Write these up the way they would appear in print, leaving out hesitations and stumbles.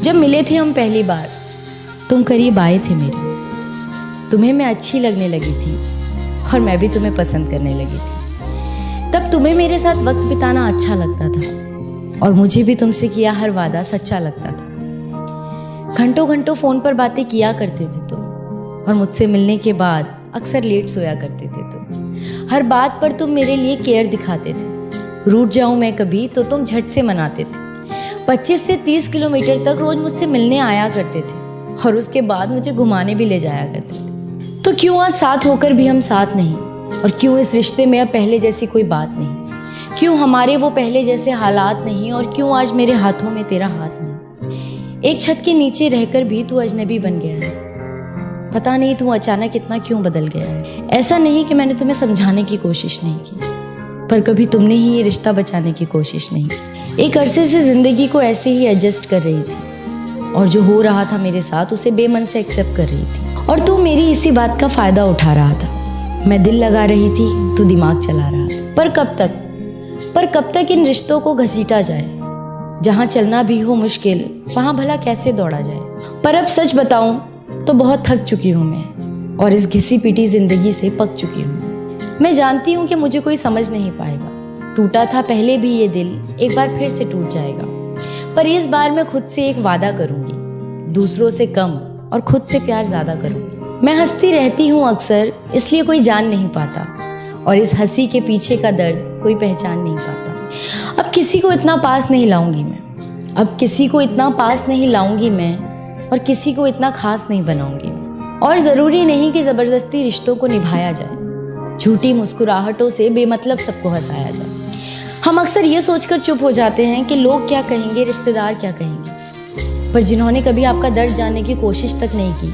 जब मिले थे हम पहली बार, तुम करीब आए थे मेरे। तुम्हें मैं अच्छी लगने लगी थी और मैं भी तुम्हें पसंद करने लगी थी। तब तुम्हें मेरे साथ वक्त बिताना अच्छा लगता था और मुझे भी तुमसे किया हर वादा सच्चा लगता था। घंटों घंटों फोन पर बातें किया करते थे तुम और मुझसे मिलने के बाद अक्सर लेट सोया करते थे तुम। हर बात पर तुम मेरे लिए केयर दिखाते थे। रूठ जाऊं मैं कभी तो तुम झट से मनाते थे। 25 से 30 किलोमीटर तक रोज मुझसे मिलने आया करते थे और उसके बाद मुझे घुमाने भी ले जाया करते थे। तो क्यों आज साथ होकर भी हम साथ नहीं, और क्यों इस रिश्ते में अब पहले जैसी कोई बात नहीं? क्यों हमारे वो पहले जैसे हालात नहीं, और क्यों आज मेरे हाथों में तेरा हाथ नहीं? एक छत के नीचे रहकर भी तू अजनबी बन गया है। पता नहीं तू अचानक इतना क्यों बदल गया है। ऐसा नहीं कि मैंने तुम्हें समझाने की कोशिश नहीं की, पर कभी तुमने ही ये रिश्ता बचाने की कोशिश नहीं की। एक अरसे से जिंदगी को ऐसे ही एडजस्ट कर रही थी और जो हो रहा था मेरे साथ उसे बेमन से एक्सेप्ट कर रही थी, और तू मेरी इसी बात का फायदा उठा रहा था। मैं दिल लगा रही थी, तू दिमाग चला रहा था। पर कब तक इन रिश्तों को घसीटा जाए? जहाँ चलना भी हो मुश्किल, वहाँ भला कैसे दौड़ा जाए? पर अब सच बताऊं तो बहुत थक चुकी हूँ मैं, और इस घिसी पिटी जिंदगी से पक चुकी हूँ। मैं जानती हूँ कि मुझे कोई समझ नहीं पाएगा। टूटा था पहले भी ये दिल, एक बार फिर से टूट जाएगा। पर इस बार मैं खुद से एक वादा करूंगी, दूसरों से कम और खुद से प्यार ज्यादा करूंगी। मैं हंसती रहती हूँ अक्सर, इसलिए कोई जान नहीं पाता, और इस हंसी के पीछे का दर्द कोई पहचान नहीं पाता। अब किसी को इतना पास नहीं लाऊंगी मैं, अब किसी को इतना पास नहीं लाऊंगी मैं, और किसी को इतना खास नहीं बनाऊंगी मैं। और जरूरी नहीं कि जबरदस्ती रिश्तों को निभाया जाए, झूठी मुस्कुराहटों से बेमतलब सबको हंसाया जाए। हम अक्सर ये सोचकर चुप हो जाते हैं कि लोग क्या कहेंगे, रिश्तेदार क्या कहेंगे, पर जिन्होंने कभी आपका दर्द जानने की कोशिश तक नहीं की,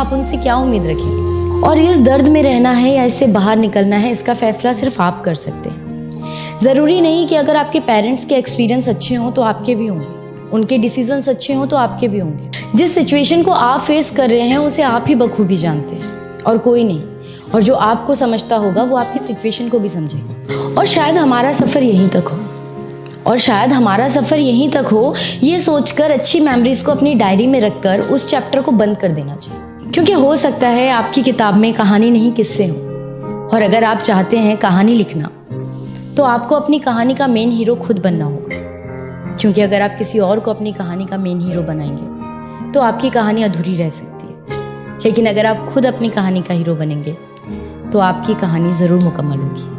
आप उनसे क्या उम्मीद रखेंगे? और इस दर्द में रहना है या इससे बाहर निकलना है, इसका फैसला सिर्फ आप कर सकते हैं। जरूरी नहीं कि अगर आपके पेरेंट्स के एक्सपीरियंस अच्छे हों तो आपके भी होंगे, उनके डिसीजंस अच्छे हों तो आपके भी होंगे। जिस सिचुएशन को आप फेस कर रहे हैं उसे आप ही बखूबी जानते हैं और कोई नहीं, और जो आपको समझता होगा वो आपकी सिचुएशन को भी समझेगा। और शायद हमारा सफर यहीं तक हो, ये सोचकर अच्छी मेमोरीज को अपनी डायरी में रखकर उस चैप्टर को बंद कर देना चाहिए। क्योंकि हो सकता है आपकी किताब में कहानी नहीं किस्से हो, और अगर आप चाहते हैं कहानी लिखना तो आपको अपनी कहानी का मेन हीरो खुद बनना होगा। क्योंकि अगर आप किसी और को अपनी कहानी का मेन हीरो बनाएंगे तो आपकी कहानी अधूरी रह सकती है, लेकिन अगर आप खुद अपनी कहानी का हीरो बनेंगे तो आपकी कहानी जरूर मुकम्मल होगी।